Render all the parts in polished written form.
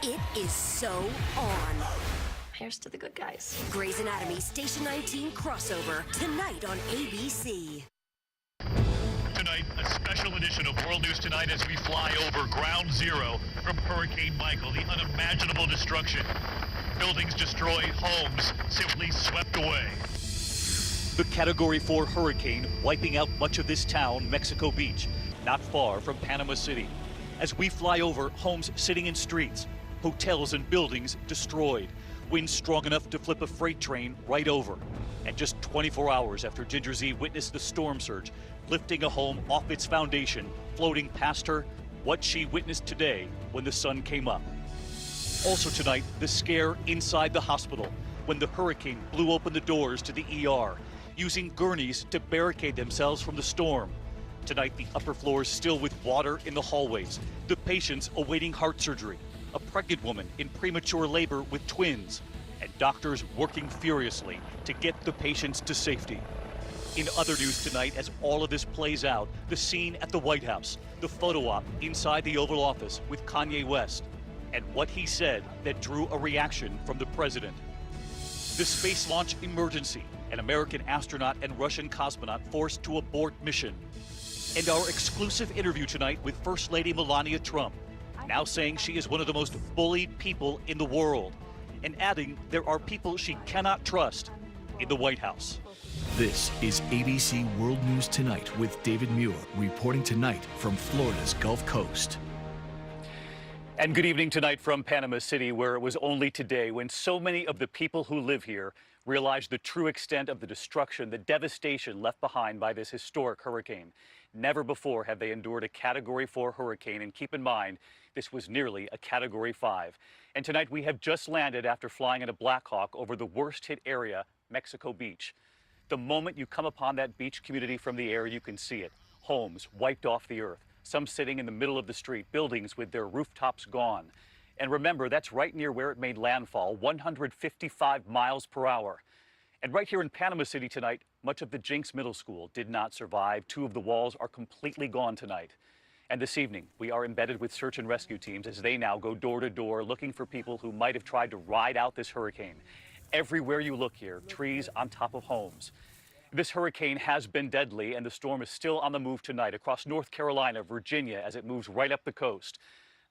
It is so on. Here's to the good guys. Grey's Anatomy Station 19 crossover tonight on ABC. Tonight, a special edition of World News Tonight as we fly over ground zero from Hurricane Michael, the unimaginable destruction. Buildings destroyed, homes simply swept away. The Category 4 hurricane wiping out much of this town, Mexico Beach, not far from Panama City. As we fly over, homes sitting in streets, hotels and buildings destroyed, winds strong enough to flip a freight train right over. And just 24 hours after Ginger Zee witnessed the storm surge, lifting a home off its foundation, floating past her, what she witnessed today when the sun came up. Also tonight, the scare inside the hospital when the hurricane blew open the doors to the ER, using gurneys to barricade themselves from the storm. Tonight, the upper floors still with water in the hallways, the patients awaiting heart surgery, a pregnant woman in premature labor with twins, and doctors working furiously to get the patients to safety. In other news tonight, as all of this plays out, the scene at the White House, the photo op inside the Oval Office with Kanye West, and what he said that drew a reaction from the president. The space launch emergency, an American astronaut and Russian cosmonaut forced to abort mission. And our exclusive interview tonight with First Lady Melania Trump, now saying she is one of the most bullied people in the world, and adding there are people she cannot trust in the White House. This is ABC World News Tonight with David Muir, reporting tonight from Florida's Gulf Coast. And good evening tonight from Panama City, where it was only today when so many of the people who live here realized the true extent of the destruction, the devastation left behind by this historic hurricane. Never before have they endured a Category 4 hurricane, and keep in mind, this was nearly a Category 5. And tonight we have just landed after flying in a Black Hawk over the worst hit area, Mexico Beach. The moment you come upon that beach community from the air, you can see it. Homes wiped off the earth, some sitting in the middle of the street, buildings with their rooftops gone. And remember, that's right near where it made landfall, 155 miles per hour. And right here in Panama City tonight, much of the Jinx Middle School did not survive. 2 of the walls are completely gone tonight. And this evening, we are embedded with search and rescue teams as they now go door to door looking for people who might have tried to ride out this hurricane. Everywhere you look here, trees on top of homes. This hurricane has been deadly, and the storm is still on the move tonight across North Carolina, Virginia, as it moves right up the coast.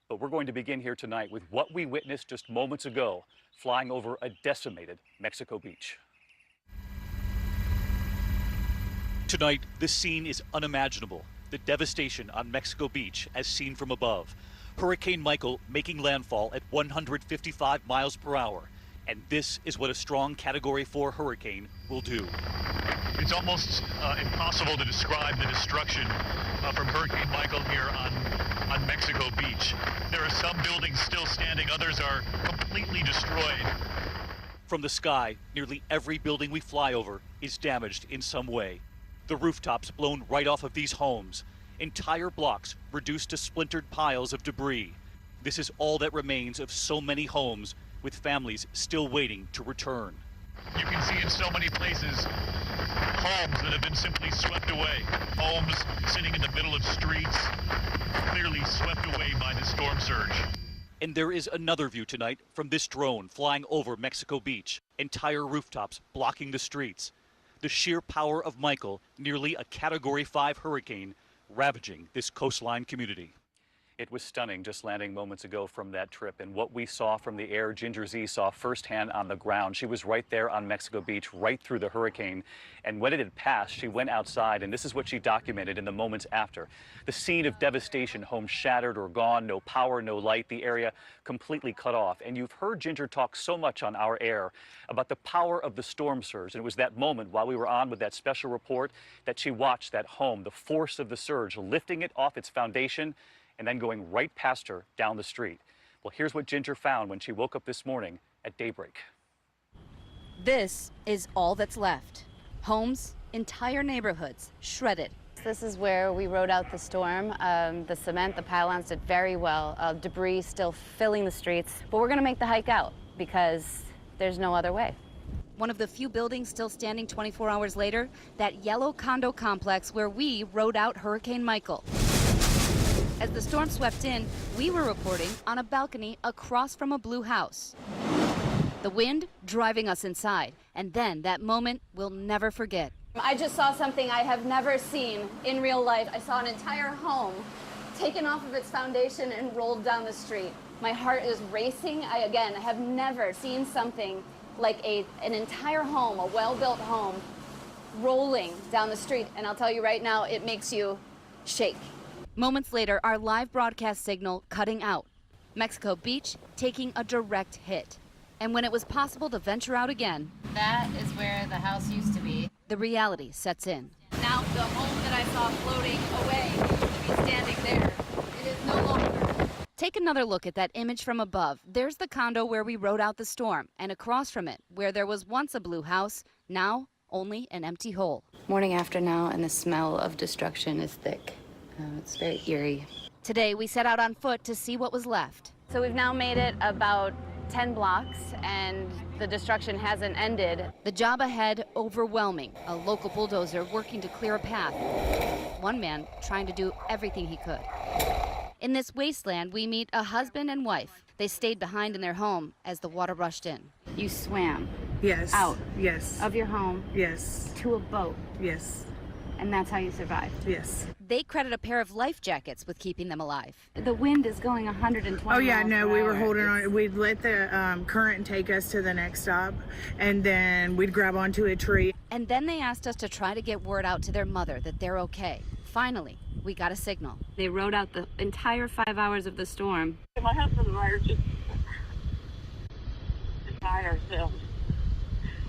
But we're going to begin here tonight with what we witnessed just moments ago, flying over a decimated Mexico Beach. Tonight, the scene is unimaginable. The devastation on Mexico Beach as seen from above. Hurricane Michael making landfall at 155 miles per hour. And this is what a strong Category 4 hurricane will do. It's almost impossible to describe the destruction from Hurricane Michael here on Mexico Beach. There are some buildings still standing, others are completely destroyed. From the sky, nearly every building we fly over is damaged in some way. The rooftops blown right off of these homes. Entire blocks reduced to splintered piles of debris. This is all that remains of so many homes, with families still waiting to return. You can see in so many places homes that have been simply swept away. Homes sitting in the middle of streets, clearly swept away by the storm surge. And there is another view tonight from this drone flying over Mexico Beach. Entire rooftops blocking the streets. The sheer power of Michael, nearly a Category 5 hurricane, ravaging this coastline community. It was stunning just landing moments ago from that trip, and what we saw from the air, Ginger Zee saw firsthand on the ground. She was right there on Mexico Beach, right through the hurricane, and when it had passed, she went outside, and this is what she documented in the moments after. The scene of devastation, homes shattered or gone, no power, no light, the area completely cut off. And you've heard Ginger talk so much on our air about the power of the storm surge, and it was that moment while we were on with that special report that she watched that home, the force of the surge, lifting it off its foundation, and then going right past her down the street. Well, here's what Ginger found when she woke up this morning at daybreak. This is all that's left. Homes, entire neighborhoods, shredded. This is where we rode out the storm. The cement, the pylons did very well. Debris still filling the streets. But we're gonna make the hike out because there's no other way. One of the few buildings still standing 24 hours later, that yellow condo complex where we rode out Hurricane Michael. As the storm swept in, we were reporting on a balcony across from a blue house. The wind driving us inside, and then that moment we'll never forget. I just saw something I have never seen in real life. I saw an entire home taken off of its foundation and rolled down the street. My heart is racing. I have never seen something like an entire home, a well-built home, rolling down the street. And I'll tell you right now, it makes you shake. Moments later, our live broadcast signal cutting out. Mexico Beach taking a direct hit. And when it was possible to venture out again, That is where the house used to be. the reality sets in. Now the home that I saw floating away used to be standing there. It is no longer. Take another look at that image from above. There's the condo where we rode out the storm, and across from it, where there was once a blue house, now only an empty hole. Morning after now, and the smell of destruction is thick. It's very eerie. Today, we set out on foot to see what was left. So we've now made it about 10 blocks, and the destruction hasn't ended. The job ahead, overwhelming. A local bulldozer working to clear a path. One man trying to do everything he could. In this wasteland, we meet a husband and wife. They stayed behind in their home as the water rushed in. You swam Yes. out Yes. of your home Yes. to a boat, Yes. and that's how you survived. Yes. They credit a pair of life jackets with keeping them alive. The wind is going 120 Oh yeah, miles no, per we were hour. holding on. We'd let the current take us to the next stop, and then we'd grab onto a tree. And then they asked us to try to get word out to their mother that they're okay. Finally, we got a signal. They rode out the entire 5 hours of the storm. My husband and I are just beside ourselves.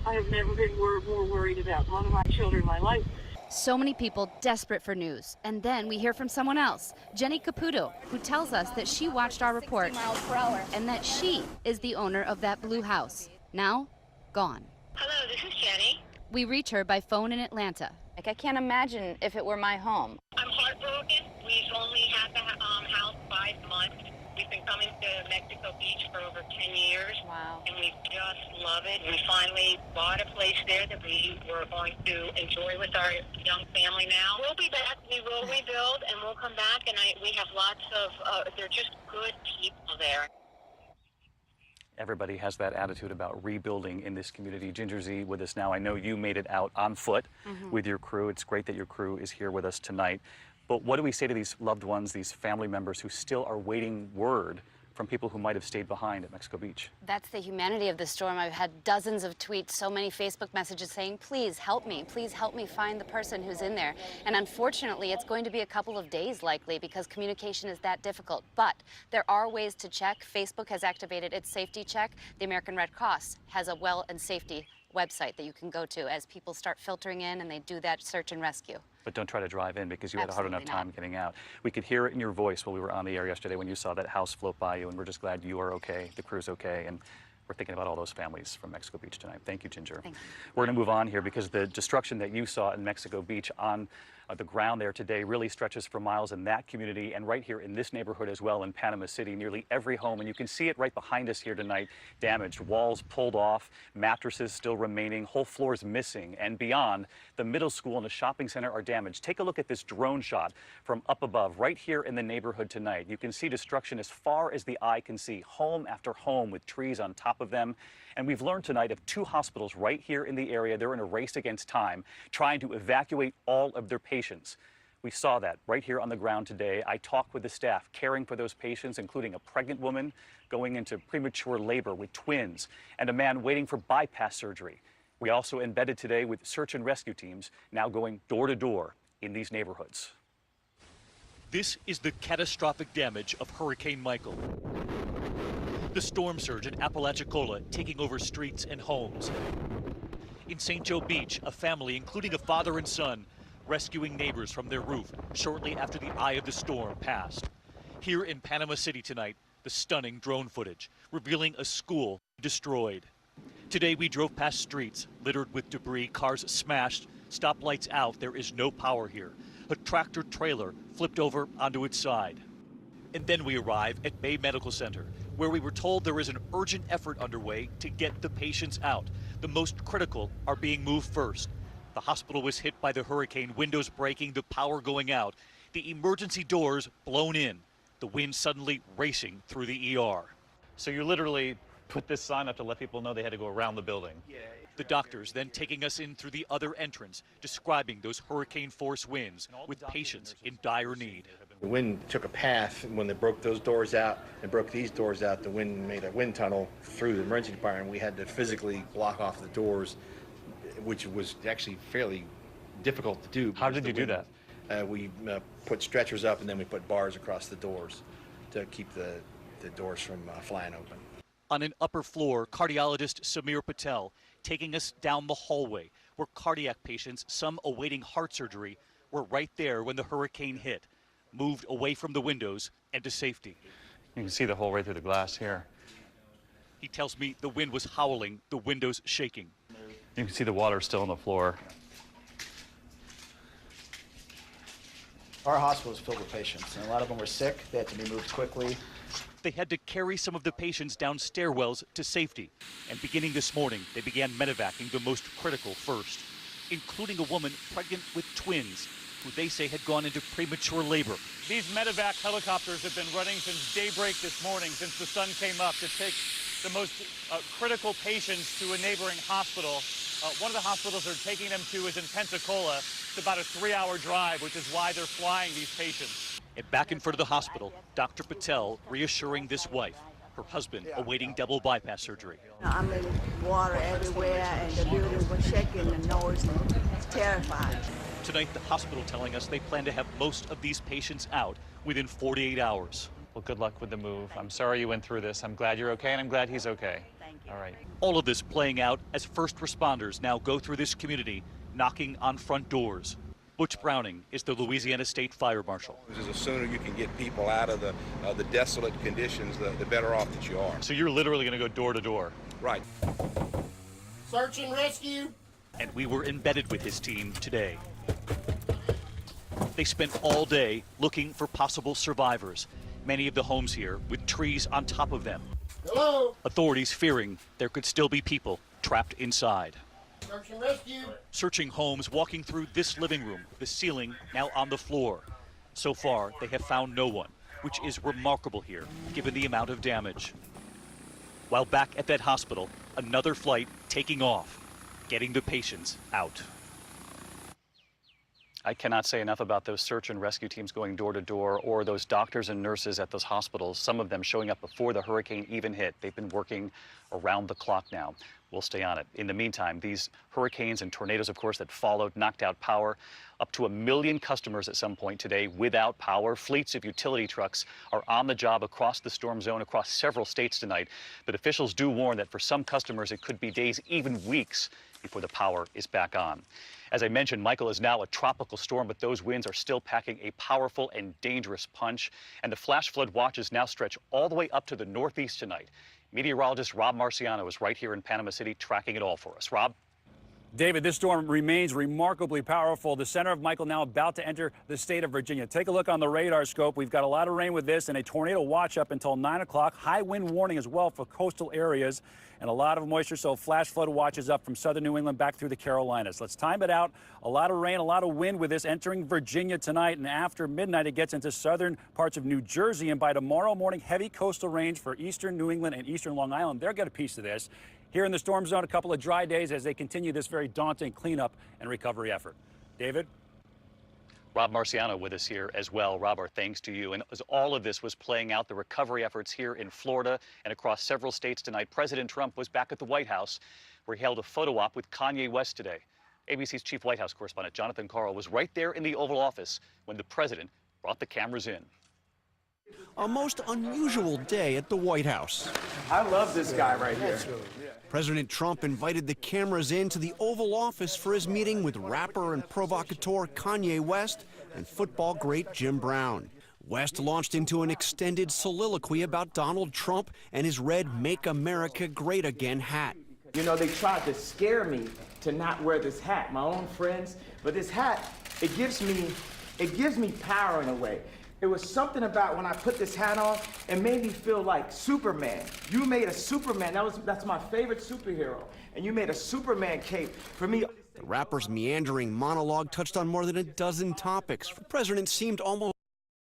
I have never been more worried about one of my children in my life. So many people desperate for news. And then we hear from someone else, Jenny Caputo, who tells us that she watched our report 60 miles per hour. and that she is the owner of that blue house. Now, gone. Hello, this is Jenny. We reach her by phone in Atlanta. Like, I can't imagine if it were my home. I'm heartbroken. We've only had the house 5 months. We've been coming to Mexico Beach for over 10 years. Wow. And we just love it. We finally bought a place there that we were going to enjoy with our young family now. We'll be back. We will rebuild, and we'll come back. And we have lots of, they're just good people there. Everybody has that attitude about rebuilding in this community. Ginger Z with us now. I know you made it out on foot with your crew. It's great that your crew is here with us tonight. But what do we say to these loved ones, these family members who still are waiting word from people who might have stayed behind at Mexico Beach? That's the humanity of the storm. I've had dozens of tweets, so many Facebook messages saying, please help me find the person who's in there. And unfortunately, it's going to be a couple of days likely because communication is that difficult. But there are ways to check. Facebook has activated its safety check. The American Red Cross has a well and safety website that you can go to as people start filtering in and they do that search and rescue. But don't try to drive in because you had a hard enough Absolutely time not. getting out. We could hear it in your voice while we were on the air yesterday when you saw that house float by you, and we're just glad you are okay, the crew's okay, and we're thinking about all those families from Mexico Beach tonight. Thank you, Ginger. Thank you. We're going to move on here because the destruction that you saw in Mexico Beach on the ground there today really stretches for miles in that community and right here in this neighborhood as well in Panama City. Nearly every home, and you can see it right behind us here tonight, damaged. Walls pulled off, mattresses still remaining, whole floors missing, and beyond, the middle school and the shopping center are damaged. Take a look at this drone shot from up above right here in the neighborhood tonight. You can see destruction as far as the eye can see, home after home with trees on top of them. And we've learned tonight of 2 hospitals right here in the area. They're in a race against time, trying to evacuate all of their patients. We saw that right here on the ground today. I talked with the staff caring for those patients, including a pregnant woman going into premature labor with twins and a man waiting for bypass surgery. We also embedded today with search and rescue teams now going door to door in these neighborhoods. This is the catastrophic damage of Hurricane Michael. The storm surge in Apalachicola taking over streets and homes. In St. Joe Beach, a family, including a father and son, rescuing neighbors from their roof shortly after the eye of the storm passed. Here in Panama City tonight, the stunning drone footage revealing a school destroyed. Today we drove past streets littered with debris, cars smashed, stoplights out. There is no power here. A tractor trailer flipped over onto its side. And then we arrive at Bay Medical Center, where we were told there is an urgent effort underway to get the patients out. The most critical are being moved first. The hospital was hit by the hurricane, windows breaking, the power going out. The emergency doors blown in, the wind suddenly racing through the ER. So you literally put this sign up to let people know they had to go around the building? Yeah. The doctors then taking us in through the other entrance, describing those hurricane-force winds with patients in dire need. The wind took a path, and when they broke those doors out and broke these doors out, the wind made a wind tunnel through the emergency department. We had to physically block off the doors, which was actually fairly difficult to do. How did you do that? We put stretchers up, and then we put bars across the doors to keep the doors from flying open. On an upper floor, cardiologist Samir Patel taking us down the hallway where cardiac patients, some awaiting heart surgery, were right there when the hurricane hit, moved away from the windows and to safety. You can see the hole right through the glass here. He tells me the wind was howling, the windows shaking. You can see the water still on the floor. Our hospital is filled with patients, and a lot of them were sick. They had to be moved quickly. They had to carry some of the patients down stairwells to safety. And beginning this morning, they began medevacing the most critical first, including a woman pregnant with twins, who they say had gone into premature labor. These medevac helicopters have been running since daybreak this morning, since the sun came up, to take the most critical patients to a neighboring hospital. One of the hospitals they're taking them to is in Pensacola. It's about a 3-hour drive, which is why they're flying these patients. And back in front of the hospital, Dr. Patel reassuring this wife, her husband awaiting double bypass surgery. I'm in water everywhere, and the building was shaking, the noise, terrified. Tonight, the hospital telling us they plan to have most of these patients out within 48 hours. Well, good luck with the move. I'm sorry you went through this. I'm glad you're okay, and I'm glad he's okay. Thank you. All right. All of this playing out as first responders now go through this community, knocking on front doors. Butch Browning is the Louisiana State Fire Marshal. The sooner you can get people out of the desolate conditions, the better off that you are. So you're literally going to go door to door? Right. Search and rescue. And we were embedded with his team today. They spent all day looking for possible survivors. Many of the homes here with trees on top of them. Hello. Authorities fearing there could still be people trapped inside. Search and rescue. Searching homes, walking through this living room, the ceiling now on the floor. So far, they have found no one, which is remarkable here, given the amount of damage. While back at that hospital, another flight taking off, getting the patients out. I cannot say enough about those search and rescue teams going door to door, or those doctors and nurses at those hospitals, some of them showing up before the hurricane even hit. They've been working around the clock now. We'll stay on it. In the meantime, these hurricanes and tornadoes, of course, that followed, knocked out power. Up to 1 million customers at some point today without power. Fleets of utility trucks are on the job across the storm zone, across several states tonight. But officials do warn that for some customers, it could be days, even weeks, before the power is back on. As I mentioned, Michael is now a tropical storm, but those winds are still packing a powerful and dangerous punch. And the flash flood watches now stretch all the way up to the northeast tonight. Meteorologist Rob Marciano is right here in Panama City tracking it all for us. Rob? David, this storm remains remarkably powerful. The center of Michael now about to enter the state of Virginia. Take a look on the radar scope. We've got a lot of rain with this and a tornado watch up until 9 o'clock. High wind warning as well for coastal areas and a lot of moisture, so flash flood watches up from southern New England back through the Carolinas. Let's time it out. A lot of rain, a lot of wind with this entering Virginia tonight, and after midnight it gets into southern parts of New Jersey, and by tomorrow morning, heavy coastal range for eastern New England and eastern Long Island. They'll get a piece of this. Here in the storm zone, a couple of dry days as they continue this very daunting cleanup and recovery effort. David? Rob Marciano with us here as well. Rob, our thanks to you. And as all of this was playing out, the recovery efforts here in Florida and across several states tonight, President Trump was back at the White House, where he held a photo op with Kanye West today. ABC's chief White House correspondent Jonathan Karl was right there in the Oval Office when the president brought the cameras in. A most unusual day at the White House. I love this guy right here. President Trump invited the cameras into the Oval Office for his meeting with rapper and provocateur Kanye West and football great Jim Brown. West launched into an extended soliloquy about Donald Trump and his red Make America Great Again hat. You know, they tried to scare me to not wear this hat, my own friends, but this hat, it gives me power in a way. It was something about when I put this hat on, it made me feel like Superman. You made a Superman, that's my favorite superhero, and you made a Superman cape for me. The rapper's meandering monologue touched on more than a dozen topics. The president seemed almost